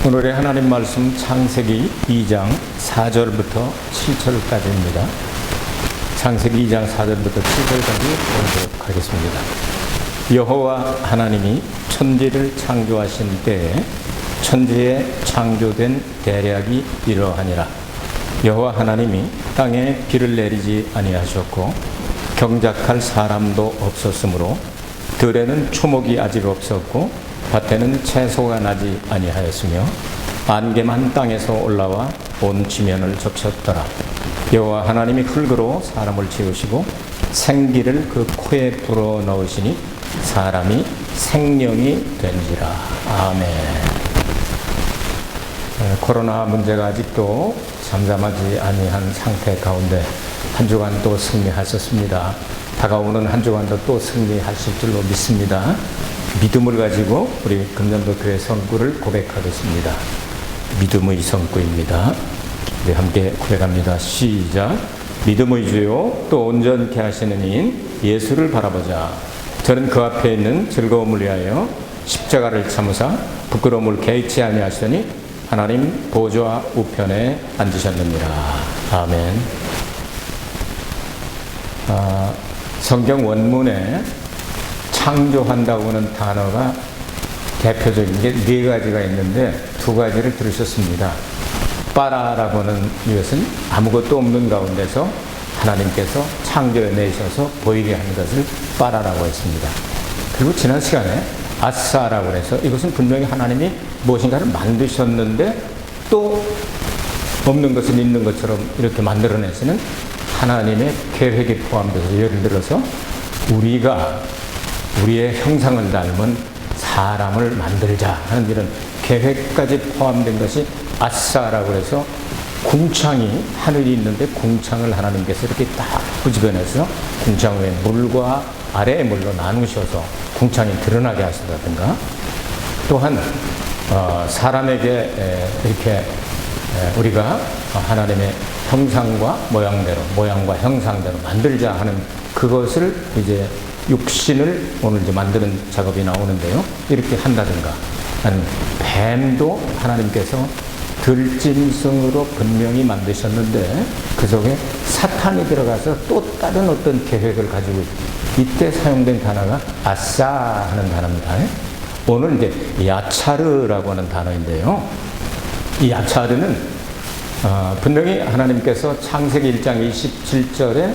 오늘의 하나님 말씀 창세기 2장 4절부터 7절까지입니다. 창세기 2장 4절부터 7절까지 보도록 하겠습니다. 여호와 하나님이 천지를 창조하신 때에 천지에 창조된 대략이 이러하니라. 여호와 하나님이 땅에 비를 내리지 아니하셨고 경작할 사람도 없었으므로 들에는 초목이 아직 없었고 밭에는 채소가 나지 아니하였으며 안개만 땅에서 올라와 온 지면을 적셨더라. 여호와 하나님이 흙으로 사람을 지으시고 생기를 그 코에 불어 넣으시니 사람이 생명이 된지라. 아멘. 코로나 문제가 아직도 잠잠하지 아니한 상태 가운데 한 주간 또 승리하셨습니다. 다가오는 한 주간도 또 승리하실 줄로 믿습니다. 믿음을 가지고 우리 금년도 교회 선구를 고백하겠습니다. 믿음의 선구입니다. 우리 함께 고백합니다. 시작. 믿음의 주요 또 온전케 하시는 이인 예수를 바라보자. 저는 그 앞에 있는 즐거움을 위하여 십자가를 참으사 부끄러움을 개의치 아니하시더니 하나님 보좌 우편에 앉으셨느니라. 아멘. 성경 원문에 창조한다고 하는 단어가 대표적인 게 네 가지가 있는데 두 가지를 들으셨습니다. 빠라라고 하는 이것은 아무것도 없는 가운데서 하나님께서 창조해내셔서 보이게 하는 것을 빠라라고 했습니다. 그리고 지난 시간에 아싸라고 해서 이것은 분명히 하나님이 무엇인가를 만드셨는데 또 없는 것은 있는 것처럼 이렇게 만들어내시는 하나님의 계획이 포함돼서, 예를 들어서 우리가 우리의 형상을 닮은 사람을 만들자 하는 이런 계획까지 포함된 것이 아싸라고 해서 궁창이 하늘이 있는데 궁창을 하나님께서 이렇게 딱 부집어내서 궁창 위에 물과 아래의 물로 나누셔서 궁창이 드러나게 하신다든가, 또한 사람에게 이렇게 우리가 하나님의 형상과 모양대로, 모양과 형상대로 만들자 하는 그것을 이제 육신을 오늘 이제 만드는 작업이 나오는데요. 이렇게 한다든가, 뱀도 하나님께서 들짐승으로 분명히 만드셨는데 그 속에 사탄이 들어가서 또 다른 어떤 계획을 가지고 이때 사용된 단어가 아싸 하는 단어입니다. 오늘 이제 야차르라고 하는 단어인데요. 이 야차르는 분명히 하나님께서 창세기 1장 27절에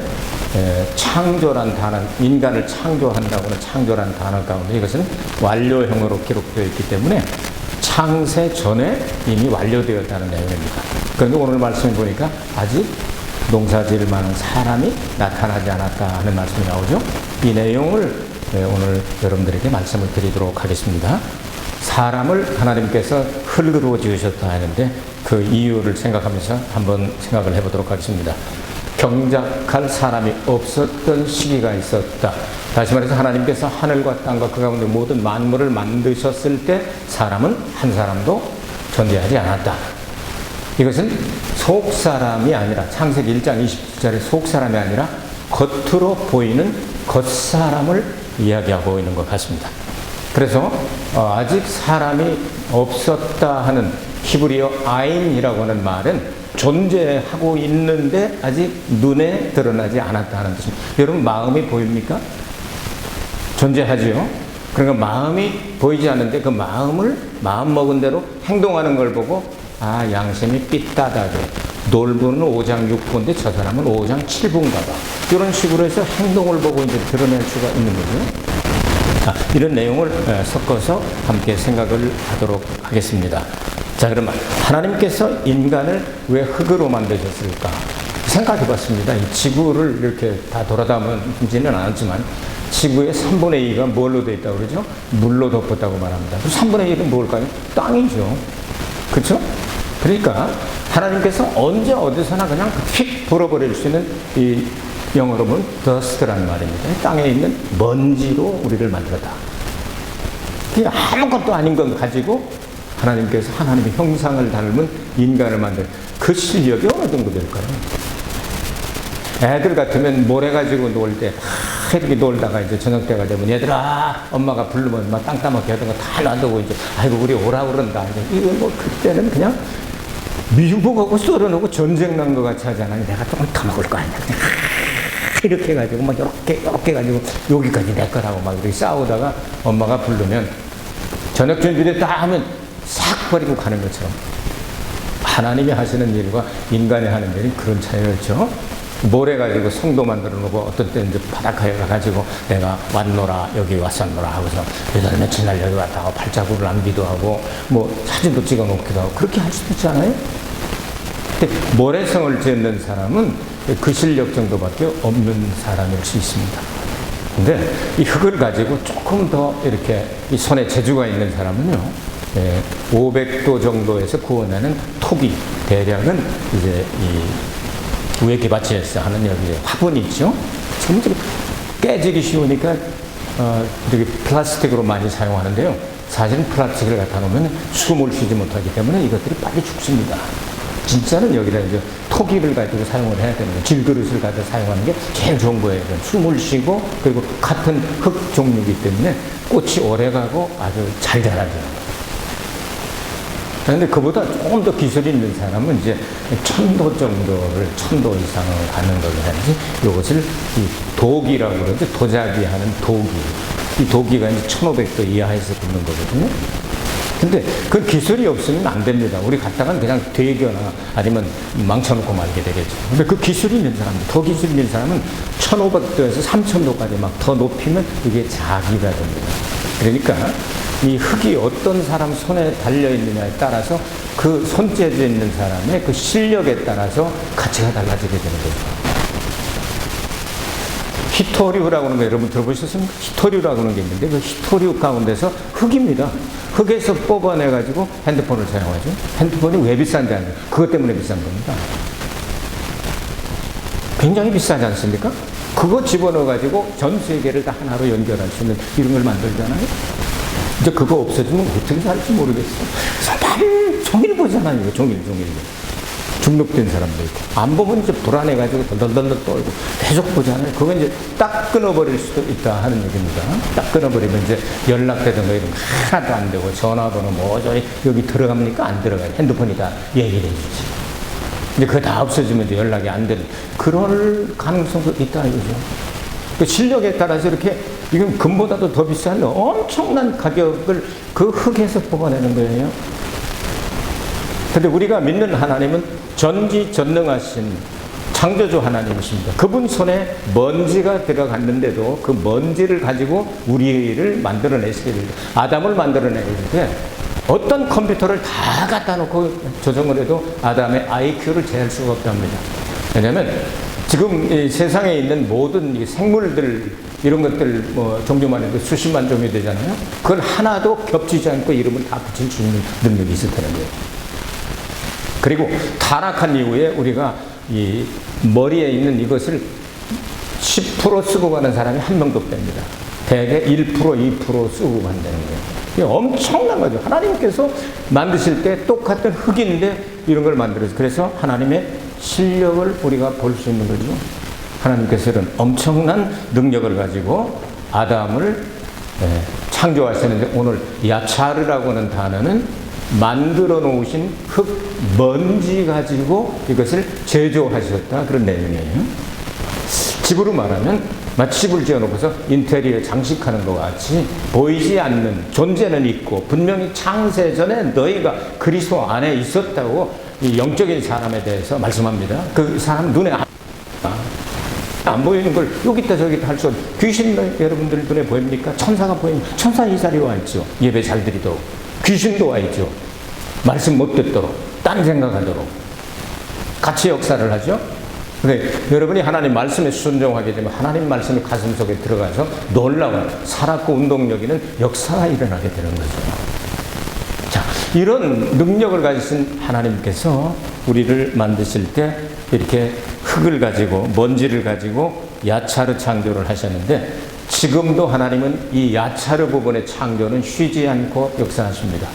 창조란 단어, 인간을 창조한다고 하는 창조란 단어 가운데 이것은 완료형으로 기록되어 있기 때문에 창세 전에 이미 완료되었다는 내용입니다. 그런데 오늘 말씀을 보니까 아직 농사 지을 만한 사람이 나타나지 않았다 하는 말씀이 나오죠. 이 내용을 오늘 여러분들에게 말씀을 드리도록 하겠습니다. 사람을 하나님께서 흙으로 지으셨다 하는데 그 이유를 생각하면서 한번 생각을 해보도록 하겠습니다. 경작할 사람이 없었던 시기가 있었다. 다시 말해서 하나님께서 하늘과 땅과 그 가운데 모든 만물을 만드셨을 때 사람은 한 사람도 존재하지 않았다. 이것은 속사람이 아니라, 창세기 1장 27절에 속사람이 아니라 겉으로 보이는 겉사람을 이야기하고 있는 것 같습니다. 그래서 아직 사람이 없었다 하는 히브리어 아인이라고 하는 말은 존재하고 있는데 아직 눈에 드러나지 않았다 하는 뜻입니다. 여러분 마음이 보입니까? 존재하지요. 그러니까 마음이 보이지 않는데 그 마음을 마음먹은 대로 행동하는 걸 보고 양심이 삐딱하게, 놀부는 5장 6부인데 저 사람은 5장 7부인가 봐. 이런 식으로 해서 행동을 보고 이제 드러낼 수가 있는 거죠. 이런 내용을 섞어서 함께 생각을 하도록 하겠습니다. 자, 그러면 하나님께서 인간을 왜 흙으로 만드셨을까? 생각해 봤습니다. 이 지구를 이렇게 다 돌아다니지는 않았지만 지구의 3분의 2가 뭘로 되어 있다고 그러죠? 물로 덮었다고 말합니다. 3분의 1은 뭘까요? 땅이죠. 그렇죠? 그러니까 하나님께서 언제 어디서나 그냥 휙 불어버릴 수 있는, 이 영어로 보면 dust라는 말입니다. 땅에 있는 먼지로 우리를 만들었다. 그게 아무것도 아닌 건 가지고 하나님께서 하나님의 형상을 닮은 인간을 만든 그 실력이 어느 정도 될까요? 애들 같으면 모래 가지고 놀 때 이렇게 놀다가 이제 저녁 때가 되면 얘들아 엄마가 부르면 막 땅 따먹게 하던 거 다 놔두고 이제 아이고 우리 오라 그런다. 이거 뭐 그때는 그냥 미국하고 썰어놓고 전쟁 난 것 같이 하잖아요. 내가 조금 더 먹을 거 아니야. 이렇게 해가지고 막 이렇게 해가지고 여기까지 내 거라고 막 이렇게 싸우다가 엄마가 부르면 저녁 준비됐다 하면 싹 버리고 가는 것처럼 하나님이 하시는 일과 인간이 하는 일이 그런 차이가 있죠. 뭘 해가지고 성도 만들어 놓고 어떤 때는 이제 바닷가에 가가지고 내가 왔노라 여기 왔었노라 하고서 여덟 며칠 날 여기 왔다 하고 발자국을 남기도 하고 뭐 사진도 찍어 놓기도 하고 그렇게 할 수도 있잖아요. 근데 모래성을 짓는 사람은 그 실력 정도밖에 없는 사람일 수 있습니다. 근데 이 흙을 가지고 조금 더 이렇게 이 손에 재주가 있는 사람은요, 500도 정도에서 구워내는 토기, 대략은 이제 이 우에기바치에서 하는 여기 화분이 있죠. 지금 깨지기 쉬우니까 이렇게 플라스틱으로 많이 사용하는데요. 사실은 플라스틱을 갖다 놓으면 숨을 쉬지 못하기 때문에 이것들이 빨리 죽습니다. 진짜는 여기다 이제 토기를 가지고 사용을 해야 되는 거예요. 질그릇을 가지고 사용하는 게 제일 좋은 거예요. 숨을 쉬고 그리고 같은 흙 종류이기 때문에 꽃이 오래 가고 아주 잘 자라죠. 그런데 그보다 조금 더 기술이 있는 사람은 이제 1000도 정도를 1000도 이상을 가는 걸로 해야지 이것을 이 도기라고 그러죠. 도자기 하는 도기. 이 도기가 이제 1500도 이하에서 굽는 거거든요. 근데 그 기술이 없으면 안 됩니다. 우리 갔다간 그냥 되거나 아니면 망쳐놓고 말게 되겠죠. 근데 그 기술이 있는 사람, 더 기술이 있는 사람은 1500도에서 3000도까지 막 더 높이면 이게 자기가 됩니다. 그러니까 이 흙이 어떤 사람 손에 달려있느냐에 따라서 그 손재주 있는 사람의 그 실력에 따라서 가치가 달라지게 되는 거죠. 히토류라고 하는 거 여러분 들어보셨습니까? 히토류라고 하는 게 있는데 그 히토류 가운데서 흙입니다. 흙에서 뽑아내가지고 핸드폰을 사용하죠. 핸드폰이 왜 비싼지 아세요? 그것 때문에 비싼 겁니다. 굉장히 비싸지 않습니까? 그거 집어넣어가지고 전 세계를 다 하나로 연결할 수 있는 이런 걸 만들잖아요. 이제 그거 없어지면 어떻게 살지 모르겠어요. 하루 종일 보잖아요. 종일. 중독된 사람도 있고. 안 보면 이제 불안해가지고 덜덜덜 떨고 계속 보잖아요. 그건 이제 딱 끊어버릴 수도 있다 하는 얘기입니다. 딱 끊어버리면 이제 연락되던 거 이런 거 하나도 안 되고 전화번호 뭐 저희 여기 들어갑니까? 안 들어가요. 핸드폰이 다 얘기를 해주지. 이제 그거 다 없어지면 이제 연락이 안 되는 그럴 가능성도 있다 이거죠. 그 실력에 따라서 이렇게 이건 금보다도 더 비싼 엄청난 가격을 그 흙에서 뽑아내는 거예요. 근데 우리가 믿는 하나님은 전지전능하신 창조주 하나님이십니다. 그분 손에 먼지가 들어갔는데도 그 먼지를 가지고 우리를 만들어내시게 됩니다. 아담을 만들어내는데 어떤 컴퓨터를 다 갖다 놓고 조정을 해도 아담의 IQ를 제할 수가 없답니다. 왜냐하면 지금 이 세상에 있는 모든 생물들 이런 것들 뭐 종류만 해도 수십만 종이 되잖아요. 그걸 하나도 겹치지 않고 이름을 다 붙일 수 있는 능력이 있었다는 거예요. 그리고 타락한 이후에 우리가 이 머리에 있는 이것을 10% 쓰고 가는 사람이 한 명도 없답니다. 대개 1%, 2% 쓰고 간다는 거예요. 이게 엄청난 거죠. 하나님께서 만드실 때 똑같은 흙인데 이런 걸 만들어서 그래서 하나님의 실력을 우리가 볼 수 있는 거죠. 하나님께서는 엄청난 능력을 가지고 아담을 창조하시는데 오늘 야차르라고 하는 단어는 만들어 놓으신 흙, 먼지 가지고 이것을 제조하셨다 그런 내용이에요. 집으로 말하면 마치 집을 지어놓고서 인테리어 장식하는 것 같이 보이지 않는 존재는 있고 분명히 창세 전에 너희가 그리스도 안에 있었다고 이 영적인 사람에 대해서 말씀합니다. 그 사람 눈에 안 보이는 걸 여기다 저기다 할 수 없는 귀신 여러분들 눈에 보입니까? 천사가 보입니까? 천사 이 자리에 와 있죠. 예배 잘 드리도록. 귀신도 와 있죠. 말씀 못 듣도록, 딴 생각하도록 같이 역사를 하죠. 근데 여러분이 하나님 말씀에 순종하게 되면 하나님 말씀이 가슴 속에 들어가서 놀라운 살았고 운동력 있는 역사가 일어나게 되는 거죠. 자, 이런 능력을 가지신 하나님께서 우리를 만드실 때 이렇게 흙을 가지고 먼지를 가지고 야차르 창조를 하셨는데 지금도 하나님은 이 야차르 부분의 창조는 쉬지 않고 역사하십니다.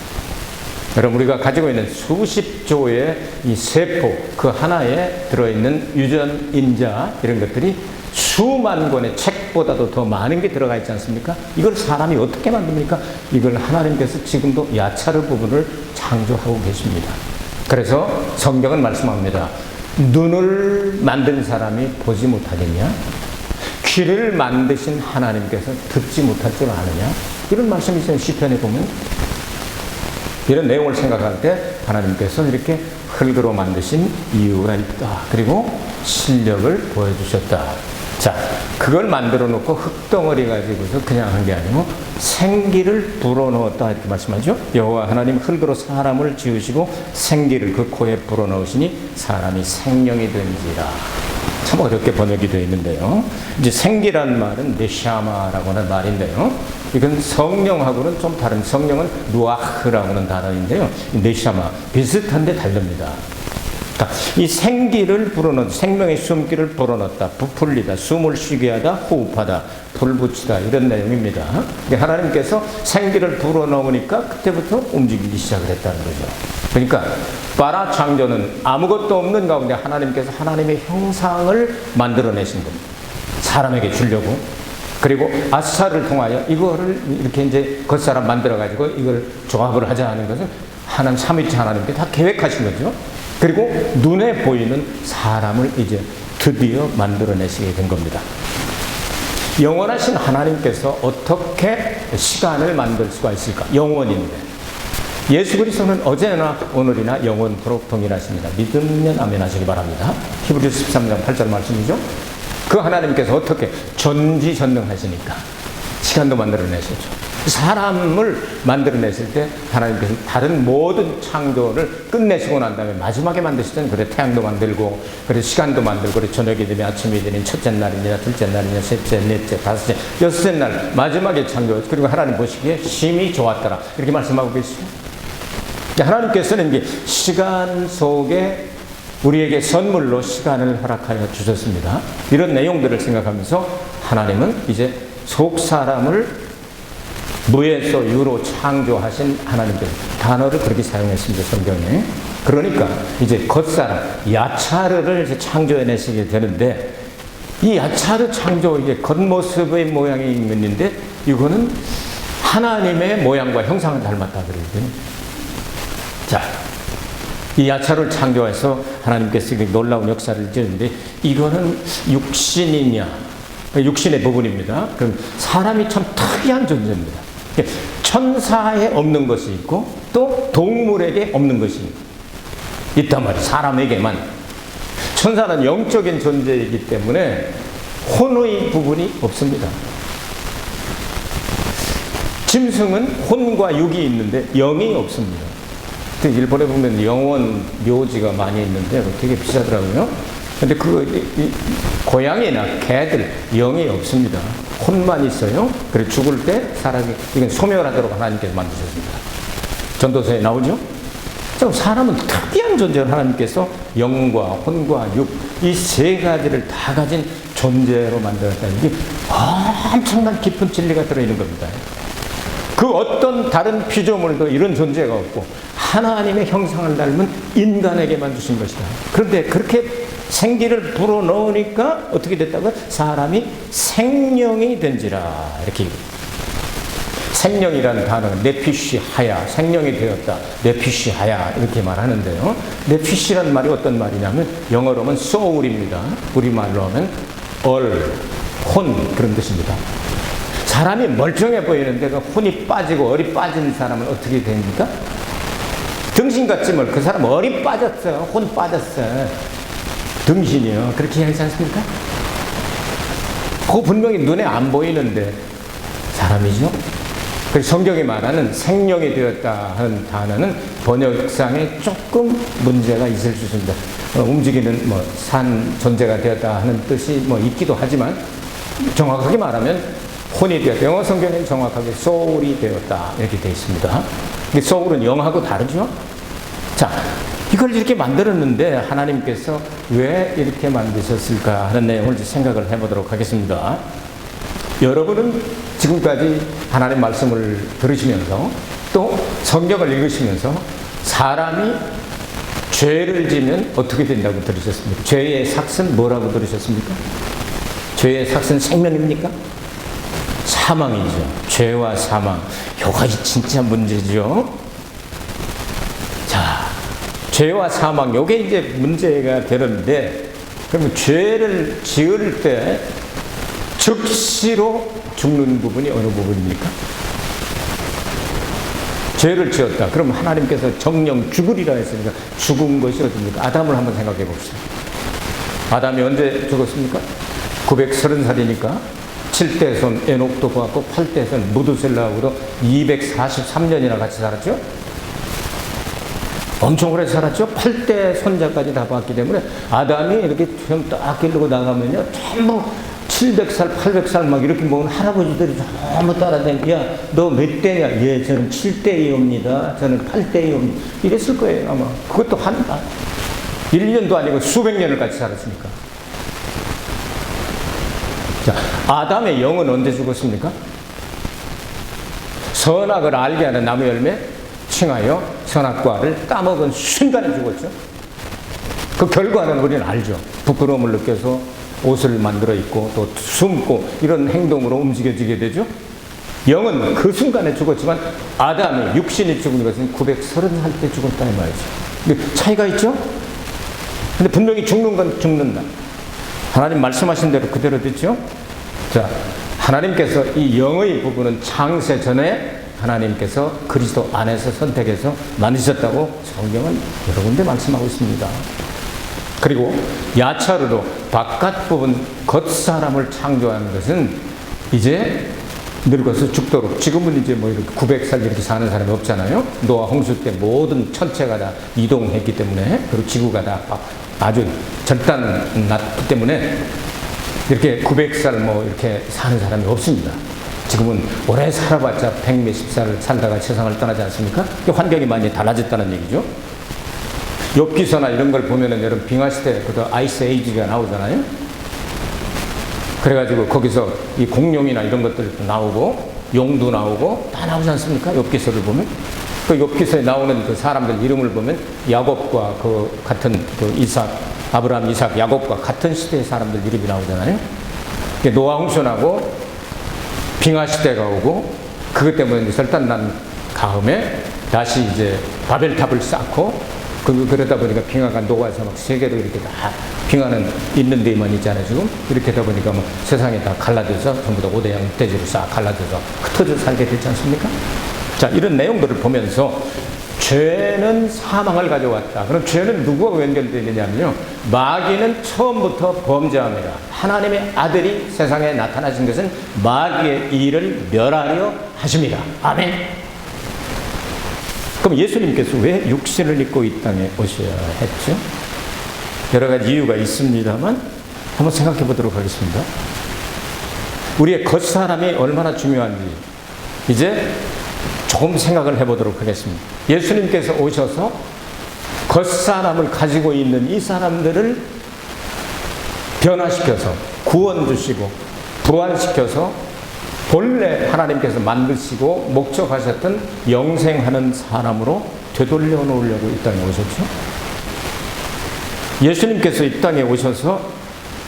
여러분 우리가 가지고 있는 수십 조의 이 세포 그 하나에 들어있는 유전인자 이런 것들이 수만 권의 책보다도 더 많은 게 들어가 있지 않습니까? 이걸 사람이 어떻게 만듭니까? 이걸 하나님께서 지금도 야차르 부분을 창조하고 계십니다. 그래서 성경은 말씀합니다. 눈을 만든 사람이 보지 못하겠냐? 귀를 만드신 하나님께서 듣지 못할 줄 아느냐? 이런 말씀이 있어요. 시편에 보면. 이런 내용을 생각할 때 하나님께서 이렇게 흙으로 만드신 이유가 있다. 그리고 실력을 보여주셨다. 자, 그걸 만들어 놓고 흙덩어리 가지고서 그냥 한 게 아니고 생기를 불어넣었다 이렇게 말씀하죠. 여호와 하나님 흙으로 사람을 지으시고 생기를 그 코에 불어넣으시니 사람이 생명이 된지라. 참 어렵게 번역이 되어 있는데요. 이제 생기란 말은 네샤마라고 하는 말인데요. 이건 성령하고는 좀 다른, 성령은 루아흐라고 하는 단어인데요. 네샤마 비슷한데 다릅니다. 이 생기를 불어넣다, 생명의 숨기를 불어넣다, 부풀리다, 숨을 쉬게 하다, 호흡하다, 불붙이다 이런 내용입니다. 하나님께서 생기를 불어넣으니까 그때부터 움직이기 시작을 했다는 거죠. 그러니까 바라 창조는 아무것도 없는 가운데 하나님께서 하나님의 형상을 만들어내신 겁니다. 사람에게 주려고. 그리고 아사를 통하여 이거를 이렇게 이제 겉사람 만들어가지고 이걸 조합을 하자 하는 것은 하나님 삼위체 하나님께 다 계획하신 거죠. 그리고 눈에 보이는 사람을 이제 드디어 만들어내시게 된 겁니다. 영원하신 하나님께서 어떻게 시간을 만들 수가 있을까? 영원인데. 예수 그리스도는 어제나 오늘이나 영원토록 동일하십니다. 믿으면 아멘 하시기 바랍니다. 히브리서 13장 8절 말씀이죠. 그 하나님께서 어떻게 전지전능하시니까 시간도 만들어내셨죠. 사람을 만들어냈을 때 하나님께서 다른 모든 창조를 끝내시고 난 다음에 마지막에 만드시던 그래 태양도 만들고 그래 시간도 만들고 그래 저녁이 되면 아침이 되면 첫째 날이냐 둘째 날이냐 셋째 넷째 다섯째 여섯째 날 마지막에 창조 그리고 하나님 보시기에 심히 좋았더라 이렇게 말씀하고 계시죠. 하나님께서는 이게 시간 속에 우리에게 선물로 시간을 허락하여 주셨습니다. 이런 내용들을 생각하면서 하나님은 이제 속 사람을 무에서 유로 창조하신 하나님께서 단어를 그렇게 사용했습니다. 성경에. 그러니까 이제 겉사람 야차르를 이제 창조해내시게 되는데 이 야차르 창조 이게 겉모습의 모양이 있는데 이거는 하나님의 모양과 형상을 닮았다 그러거든요. 자, 이 야차를 창조해서 하나님께서 놀라운 역사를 지었는데 이거는 육신이냐? 육신의 부분입니다. 그럼 사람이 참 특이한 존재입니다. 천사에 없는 것이 있고 또 동물에게 없는 것이 있단 말이에요. 사람에게만. 천사는 영적인 존재이기 때문에 혼의 부분이 없습니다. 짐승은 혼과 육이 있는데 영이 없습니다. 일본에 보면 영원 묘지가 많이 있는데 되게 비싸더라고요. 근데 고양이나 개들 영이 없습니다. 혼만 있어요. 그래 죽을 때 사람이 이건 소멸하도록 하나님께서 만드셨습니다. 전도서에 나오죠. 사람은 특이한 존재로 하나님께서 영과 혼과 육 이 세 가지를 다 가진 존재로 만들었다는 게 엄청난 깊은 진리가 들어있는 겁니다. 그 어떤 다른 피조물도 이런 존재가 없고 하나님의 형상을 닮은 인간에게만 주신 것이다. 그런데 그렇게 생기를 불어넣으니까 어떻게 됐다고요? 사람이 생명이 된지라 이렇게 생명이라는 단어는 네피시 하야 생명이 되었다 네피시 하야 이렇게 말하는데요. 네피시라는 말이 어떤 말이냐면 영어로 하면 soul입니다. 우리말로 하면 혼 그런 뜻입니다. 사람이 멀쩡해 보이는데 그 혼이 빠지고 얼이 빠진 사람은 어떻게 됩니까? 등신 같지만 그 사람 얼이 빠졌어요. 혼 빠졌어요. 등신이요. 그렇게 하지 않습니까? 그거 분명히 눈에 안 보이는데 사람이죠. 그래서 성경이 말하는 생명이 되었다 하는 단어는 번역상에 조금 문제가 있을 수 있습니다. 움직이는 산 존재가 되었다 하는 뜻이 있기도 하지만 정확하게 말하면 혼이 되었다. 영어 성경에는 정확하게 soul이 되었다 이렇게 되어 있습니다. 근데 soul은 영하고 다르죠? 자, 이걸 이렇게 만들었는데 하나님께서 왜 이렇게 만드셨을까 하는 내용을 생각을 해보도록 하겠습니다. 여러분은 지금까지 하나님 말씀을 들으시면서 또 성경을 읽으시면서 사람이 죄를 지면 어떻게 된다고 들으셨습니까? 죄의 삭은 뭐라고 들으셨습니까? 죄의 삭은 생명입니까? 사망이죠. 죄와 사망. 요가 진짜 문제죠. 자, 죄와 사망. 요게 이제 문제가 되는데, 그러면 죄를 지을 때 즉시로 죽는 부분이 어느 부분입니까? 죄를 지었다. 그럼 하나님께서 정령 죽으리라 했으니까 죽은 것이 어딥니까? 아담을 한번 생각해 봅시다. 아담이 언제 죽었습니까? 930살이니까 7대 손 에녹도 보았고 8대 손 무두셀라하고도 243년이나 같이 살았죠. 엄청 오래 살았죠. 8대 손자까지 다 봤기 때문에 아담이 이렇게 좀 딱 기르고 나가면요, 전부 700살, 800살 막 이렇게 먹은 할아버지들이 전부 따라다니고, 야, 너 몇 대냐? 예, 저는 7대이옵니다. 저는 8대이옵니다. 이랬을 거예요, 아마. 그것도 1년도 아니고 수백 년을 같이 살았으니까. 자, 아담의 영은 언제 죽었습니까? 선악을 알게 하는 나무 열매 칭하여 선악과를 따먹은 순간에 죽었죠. 그 결과는 우리는 알죠. 부끄러움을 느껴서 옷을 만들어 입고 또 숨고 이런 행동으로 움직여지게 되죠. 영은 그 순간에 죽었지만 아담의 육신이 죽은 것은 930살 때 죽었다 이 말이죠. 근데 차이가 있죠? 근데 분명히 죽는 건 죽는다. 하나님 말씀하신 대로 그대로 됐죠? 자, 하나님께서 이 영의 부분은 창세 전에 하나님께서 그리스도 안에서 선택해서 만드셨다고 성경은 여러 군데 말씀하고 있습니다. 그리고 야차르로 바깥 부분 겉사람을 창조하는 것은 이제 늙어서 죽도록, 지금은 이제 뭐 이렇게 900살 이렇게 사는 사람이 없잖아요. 노아 홍수 때 모든 천체가 다 이동했기 때문에, 그리고 지구가 다 아주 절단 났기 때문에 이렇게 900살 뭐 이렇게 사는 사람이 없습니다. 지금은 오래 살아봤자 100몇십 살 살다가 세상을 떠나지 않습니까? 환경이 많이 달라졌다는 얘기죠. 욥기서나 이런 걸 보면은 여러분 빙하시대 그 아이스 에이지가 나오잖아요. 그래가지고 거기서 이 공룡이나 이런 것들도 나오고 용도 나오고 다 나오지 않습니까? 욥기서를 보면 그 욥기서에 나오는 그 사람들 이름을 보면 야곱과 그 같은 그 이삭, 아브라함, 이삭, 야곱과 같은 시대의 사람들 이름이 나오잖아요. 노아 홍수나고 빙하시대가 오고 그것 때문에 절단 난 다음에 다시 이제 바벨탑을 쌓고 그러다 보니까 빙하가 녹아서 막 세계로 이렇게 다 빙하는 있는 데만 있잖아요. 지금 이렇게 하다 보니까 뭐 세상에 다 갈라져서 전부 다 5대양 6대지로 싹 갈라져서 흩어져 살게 되지 않습니까? 자, 이런 내용들을 보면서 죄는 사망을 가져왔다. 그럼 죄는 누구와 연결되느냐면요, 마귀는 처음부터 범죄합니다. 하나님의 아들이 세상에 나타나신 것은 마귀의 일을 멸하려 하십니다. 아멘. 그럼 예수님께서 왜 육신을 입고 이 땅에 오셔야 했죠? 여러 가지 이유가 있습니다만 한번 생각해 보도록 하겠습니다. 우리의 겉사람이 얼마나 중요한지 이제 조금 생각을 해보도록 하겠습니다. 예수님께서 오셔서 겉사람을 가지고 있는 이 사람들을 변화시켜서 구원 주시고 부활시켜서 본래 하나님께서 만드시고 목적하셨던 영생하는 사람으로 되돌려 놓으려고 이 땅에 오셨죠. 예수님께서 이 땅에 오셔서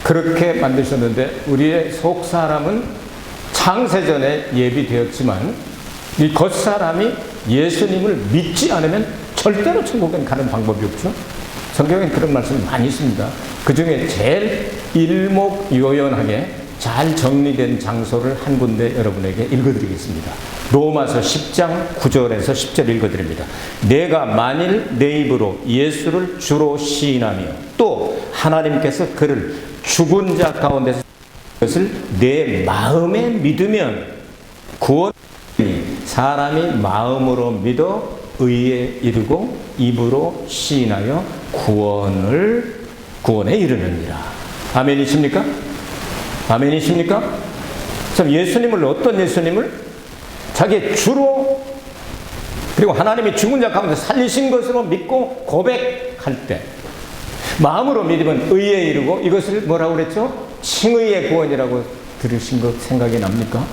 그렇게 만드셨는데 우리의 속 사람은 창세전에 예비되었지만 이 겉사람이 예수님을 믿지 않으면 절대로 천국에 가는 방법이 없죠. 성경에 그런 말씀이 많이 있습니다. 그 중에 제일 일목요연하게 잘 정리된 장소를 한 군데 여러분에게 읽어드리겠습니다. 로마서 10장 9절에서 10절 읽어드립니다. 내가 만일 내 입으로 예수를 주로 시인하며 또 하나님께서 그를 죽은 자 가운데서 것을 내 마음에 믿으면 구원이 사람이 마음으로 믿어 의에 이르고 입으로 시인하여 구원에 이르느니라. 아멘이십니까? 아멘이십니까? 참, 예수님을, 어떤 예수님을? 자기의 주로, 그리고 하나님이 죽은 자 가운데 살리신 것으로 믿고 고백할 때 마음으로 믿으면 의에 이르고, 이것을 뭐라고 그랬죠? 칭의의 구원이라고 들으신 것 생각이 납니까?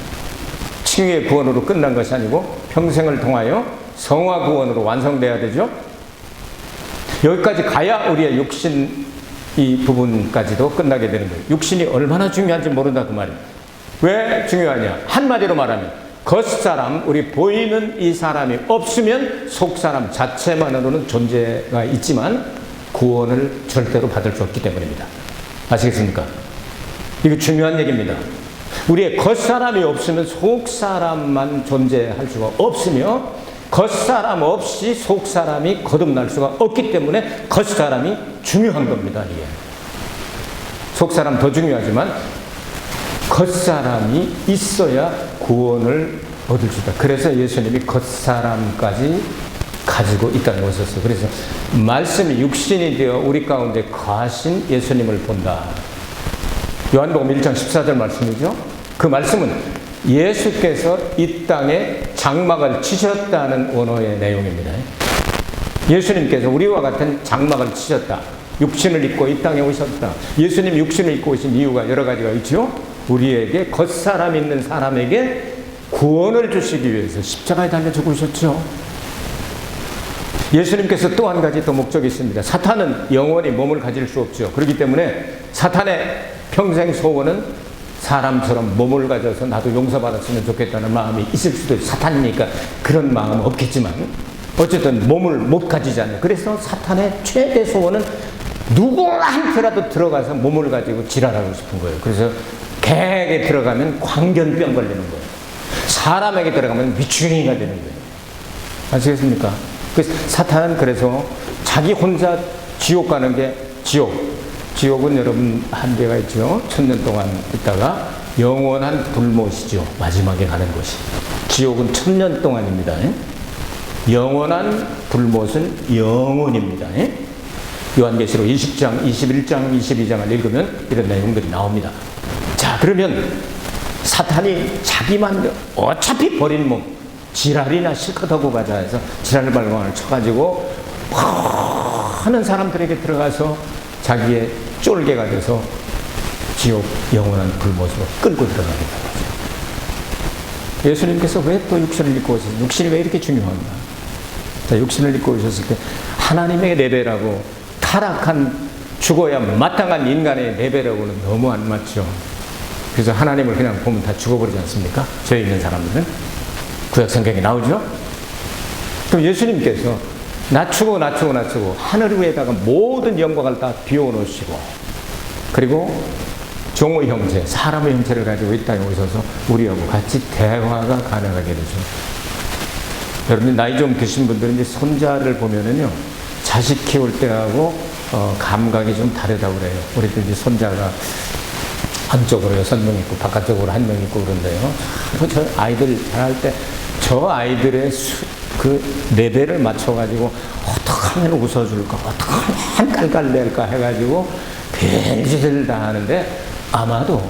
칭의의 구원으로 끝난 것이 아니고 평생을 통하여 성화 구원으로 완성돼야 되죠. 여기까지 가야 우리의 육신 이 부분까지도 끝나게 되는 거예요. 육신이 얼마나 중요한지 모른다 그 말이에요. 왜 중요하냐? 한마디로 말하면 겉사람, 우리 보이는 이 사람이 없으면 속사람 자체만으로는 존재가 있지만 구원을 절대로 받을 수 없기 때문입니다. 아시겠습니까? 이거 중요한 얘기입니다. 우리의 겉사람이 없으면 속사람만 존재할 수가 없으며 겉사람 없이 속사람이 거듭날 수가 없기 때문에 겉사람이 중요한 겁니다. 이게. 속사람 더 중요하지만 겉사람이 있어야 구원을 얻을 수 있다. 그래서 예수님이 겉사람까지 가지고 있다는 것이었어요. 그래서 말씀이 육신이 되어 우리 가운데 거하신 예수님을 본다. 요한복음 1장 14절 말씀이죠. 그 말씀은 예수께서 이 땅에 장막을 치셨다는 원어의 내용입니다. 예수님께서 우리와 같은 장막을 치셨다. 육신을 입고 이 땅에 오셨다. 예수님 육신을 입고 오신 이유가 여러 가지가 있죠. 우리에게 겉사람 있는 사람에게 구원을 주시기 위해서 십자가에 달려 죽으셨죠. 예수님께서 또 한 가지 더 목적이 있습니다. 사탄은 영원히 몸을 가질 수 없죠. 그렇기 때문에 사탄의 평생 소원은 사람처럼 몸을 가져서 나도 용서받았으면 좋겠다는 마음이 있을 수도 있어요. 사탄이니까 그런 마음은 없겠지만 어쨌든 몸을 못 가지잖아요. 그래서 사탄의 최대 소원은 누구한테라도 들어가서 몸을 가지고 지랄하고 싶은 거예요. 그래서 개에게 들어가면 광견병 걸리는 거예요. 사람에게 들어가면 미추갱이가 되는 거예요. 아시겠습니까? 그래서 사탄은 그래서 자기 혼자 지옥 가는 게 지옥은 여러분 한계가 있죠. 1000년 동안 있다가 영원한 불못이죠. 마지막에 가는 곳이. 지옥은 1000년 동안입니다. 영원한 불못은 영원입니다. 요한계시록 20장, 21장, 22장을 읽으면 이런 내용들이 나옵니다. 자, 그러면 사탄이 자기만 어차피 버린 몸, 지랄이나 실컷 하고 가자 해서 지랄 발광을 쳐가지고 많은 사람들에게 들어가서 자기의 쫄개가 돼서 지옥 영원한 불못으로 끌고 들어가겠다. 예수님께서 왜 또 육신을 입고 오셨어요? 육신이 왜 이렇게 중요한가? 자, 육신을 입고 오셨을 때 하나님의 레벨하고 타락한 죽어야 마땅한 인간의 레벨하고는 너무 안 맞죠. 그래서 하나님을 그냥 보면 다 죽어버리지 않습니까? 죄 있는 사람들은. 구약 성경에 나오죠? 그럼 예수님께서 낮추고 하늘 위에다가 모든 영광을 다 비워놓으시고 그리고 종의 형체, 사람의 형체를 가지고 이 땅에 오셔서 우리하고 같이 대화가 가능하게 되죠. 여러분 나이 좀 드신 분들은 이제 손자를 보면은요 자식 키울 때하고 감각이 좀 다르다고 그래요. 우리도 이제 손자가 한쪽으로 6명 있고 바깥쪽으로 1명 있고 그런데요. 저 아이들 잘할 때 저 아이들의 그 레벨을 맞춰가지고 어떻게 하면 웃어줄까, 어떻게 하면 한 깔깔 낼까 해가지고 별짓을 다 하는데 아마도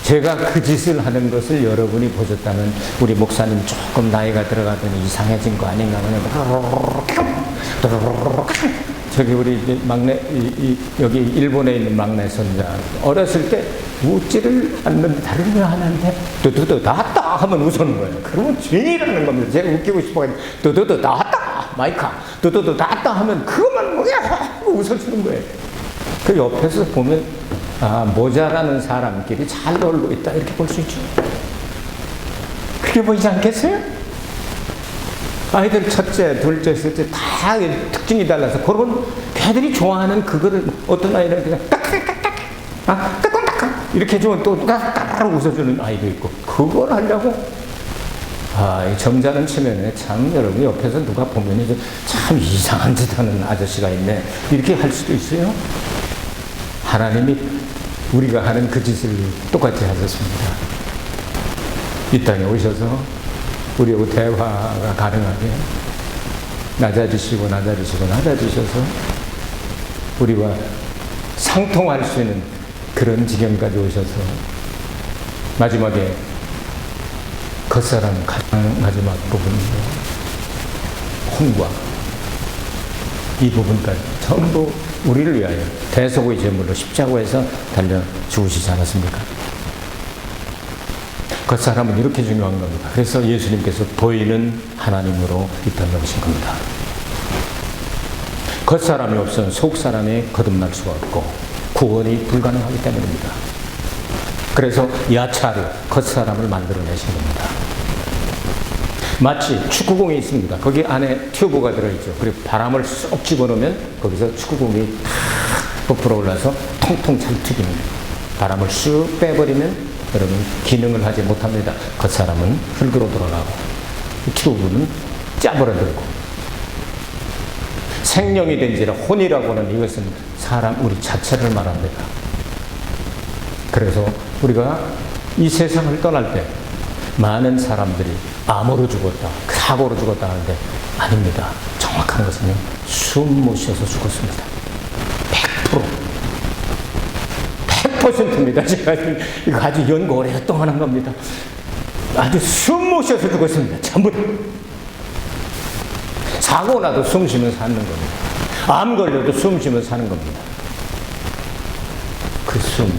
제가 그 짓을 하는 것을 여러분이 보셨다면 우리 목사님 조금 나이가 들어가더니 이상해진 거 아닌가 저기 우리 막내 여기 일본에 있는 막내 손자 어렸을 때 웃지를 않는 다른 거 하는데 두두두 나왔다 하면 웃는 거예요. 그러면 죄인이라는 겁니다. 제가 웃기고 싶어가지고 두두두 나왔다 마이카 두두두 나왔다 하면 그것만 뭐야 웃어주는 거예요. 그 옆에서 보면 모자라는 사람끼리 잘 놀고 있다 이렇게 볼 수 있죠. 그렇게 보이지 않겠어요? 아이들 첫째, 둘째, 셋째 다 특징이 달라서 그런 걔들이 좋아하는 그거를 어떤 아이는 그냥 따깍따깍 이렇게 해주면 또 따깍따깍 웃어주는 아이도 있고 그걸 하려고 이 점잖은 측면에 참 여러분 옆에서 누가 보면 참 이상한 짓 하는 아저씨가 있네 이렇게 할 수도 있어요. 하나님이 우리가 하는 그 짓을 똑같이 하셨습니다. 이 땅에 오셔서 우리하고 대화가 가능하게 낮아지시고 낮아지셔서 우리와 상통할 수 있는 그런 지경까지 오셔서 마지막에 겉사람 가장 마지막 부분이죠. 혼과 이 부분까지 전부 우리를 위하여 대속의 제물로 십자가에서 달려 죽으시지 않았습니까? 겉사람은 이렇게 중요한 겁니다. 그래서 예수님께서 보이는 하나님으로 입당하신 겁니다. 겉사람이 없으면 속사람이 거듭날 수가 없고 구원이 불가능하기 때문입니다. 그래서 야차로 겉사람을 만들어내신 겁니다. 마치 축구공이 있습니다. 거기 안에 튜브가 들어있죠. 그리고 바람을 쏙 집어넣으면 거기서 축구공이 탁 부풀어 올라서 통통 잘 튀깁니다. 바람을 쑥 빼버리면 여러분 기능을 하지 못합니다. 겉사람은 흙으로 돌아가고 튜브는 짜버려들고 생명이 된지라 혼이라고 하는 이것은 사람 우리 자체를 말합니다. 그래서 우리가 이 세상을 떠날 때 많은 사람들이 암으로 죽었다, 사고로 죽었다 하는데 아닙니다. 정확한 것은요, 숨 못 쉬어서 죽었습니다. 100%입니다. 제가 이거 아주 연구 오랫동안 한 겁니다. 아주 숨 못 쉬어서 죽었습니다. 전부 다. 사고 나도 숨 쉬면서 사는 겁니다. 암 걸려도 숨 쉬면서 사는 겁니다. 그 숨,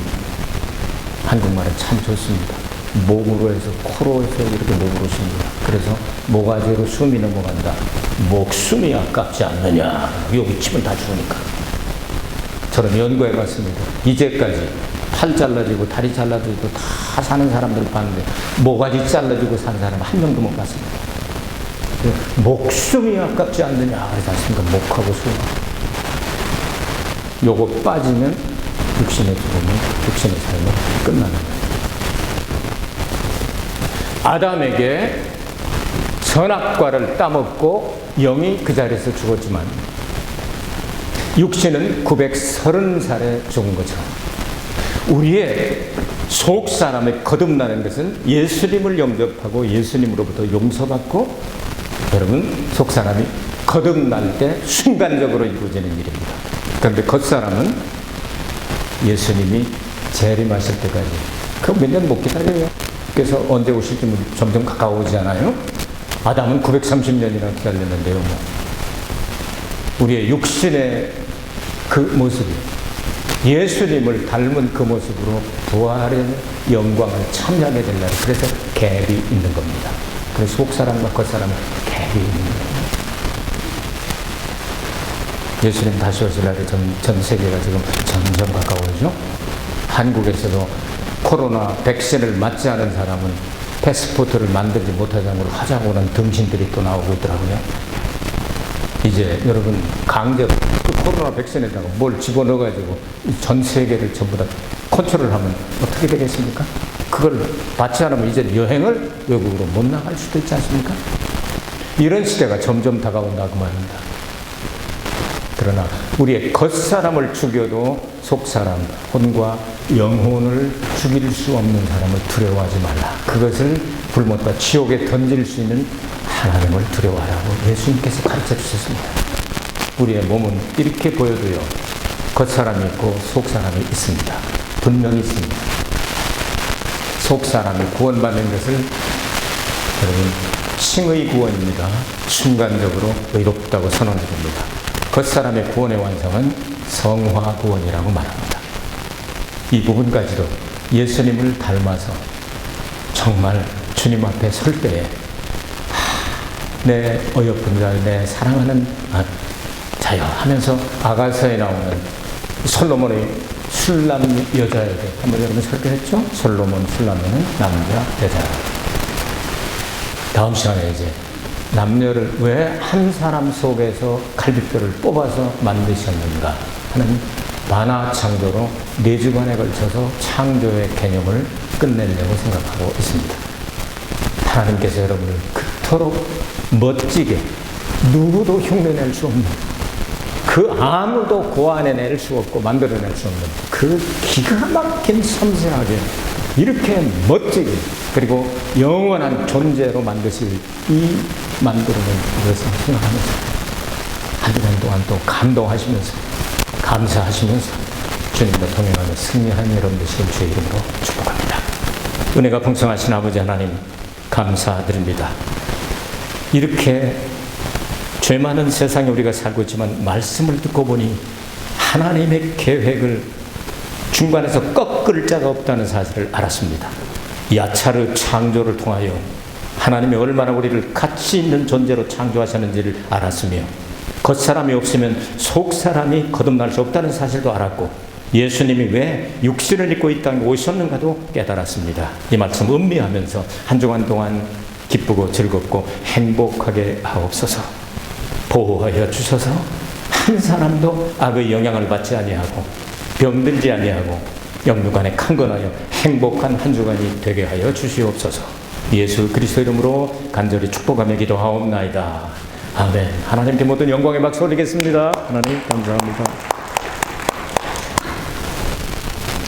한국말은 참 좋습니다. 목으로 해서 코로 해서 이렇게 목으로 쉽니다. 그래서 모가지로 숨이 넘어간다. 목숨이 아깝지 않느냐. 여기 치면 다 죽으니까. 저는 연구해봤습니다. 이제까지 팔 잘라지고 다리 잘라지고 다 사는 사람들 봤는데 모가지 잘라지고 산 사람 한 명도 못 봤습니다. 목숨이 아깝지 않느냐 그러지 않습니까? 목하고 숨. 요거 빠지면 육신의 죽음이, 육신의 삶은 끝나는 거예요. 아담에게 선악과를 따먹고 영이 그 자리에서 죽었지만 육신은 930살에 죽은 것처럼 우리의 속 사람의 거듭나는 것은 예수님을 영접하고 예수님으로부터 용서받고 여러분 속 사람이 거듭날 때 순간적으로 이루어지는 일입니다. 그런데 겉 사람은 예수님이 재림하실 때까지 그 몇 년 못 기다려요. 그래서 언제 오실지 점점 가까워오잖아요. 아담은 930년이나 기다렸는데요. 뭐. 우리의 육신의 그 모습이 예수님을 닮은 그 모습으로 부활의 영광을 참여하게 될 날. 그래서 갭이 있는 겁니다. 그래서 속사람과 겉사람은 갭이 있는 거예요. 예수님 다시 오실 날에 전 세계가 지금 점점 가까워지죠. 한국에서도 코로나 백신을 맞지 않은 사람은 패스포트를 만들지 못하자고 하자고는 등신들이 또 나오고 있더라고요. 이제 여러분 강제로 코로나 백신에다가 뭘 집어넣어가지고 전 세계를 전부 다 컨트롤하면 어떻게 되겠습니까? 그걸 받지 않으면 이제 여행을 외국으로 못 나갈 수도 있지 않습니까? 이런 시대가 점점 다가온다 그 말입니다. 그러나 우리의 겉사람을 죽여도 속사람, 혼과 영혼을 죽일 수 없는 사람을 두려워하지 말라. 그것을 불못과 지옥에 던질 수 있는 하나님을 두려워하라고 예수님께서 가르쳐 주셨습니다. 우리의 몸은 이렇게 보여도요, 겉사람이 있고 속사람이 있습니다. 분명히 있습니다. 속사람이 구원받는 것을 여러분 칭의 구원입니다. 순간적으로 의롭다고 선언해 줍니다. 겉사람의 구원의 완성은 성화 구원이라고 말합니다. 이 부분까지도 예수님을 닮아서 정말 주님 앞에 설 때에 내 어여쁜 자, 내 사랑하는 자여 하면서 아가서에 나오는 솔로몬의 술남 여자에게 한번 여러분 설교했죠? 솔로몬 술남에는 남자, 여자. 다음 시간에 이제 남녀를 왜 한 사람 속에서 갈비뼈를 뽑아서 만드셨는가 하는 만화 창조로 4주간에 걸쳐서 창조의 개념을 끝내려고 생각하고 있습니다. 하나님께서 여러분을 그토록 멋지게 누구도 흉내낼 수 없는 그 아무도 고안해낼 수 없고 만들어낼 수 없는 그 기가 막힌 섬세하게 이렇게 멋지게 그리고 영원한 존재로 만드실 이 만들어낸 것을 생각하면서 한 주간 동안 또 감동하시면서 감사하시면서 주님과 동행하며 승리하는 여러분 되시길 주의 이름으로 축복합니다. 은혜가 풍성하신 아버지 하나님 감사드립니다. 이렇게 죄 많은 세상에 우리가 살고 있지만 말씀을 듣고 보니 하나님의 계획을 중간에서 꺾을 자가 없다는 사실을 알았습니다. 야차르 창조를 통하여 하나님이 얼마나 우리를 가치 있는 존재로 창조하셨는지를 알았으며 겉사람이 없으면 속사람이 거듭날 수 없다는 사실도 알았고 예수님이 왜 육신을 입고 이 땅에 오셨는가도 깨달았습니다. 이 말씀 음미하면서 한 주간 동안 기쁘고 즐겁고 행복하게 하옵소서. 보호하여 주셔서 한 사람도 악의 영향을 받지 아니하고 병들지 아니하고 영육간에 강건하여 행복한 한 주간이 되게 하여 주시옵소서. 예수 그리스도 이름으로 간절히 축복하며 기도하옵나이다. 아멘. 하나님께 모든 영광의 박수 올리겠습니다. 하나님 감사합니다.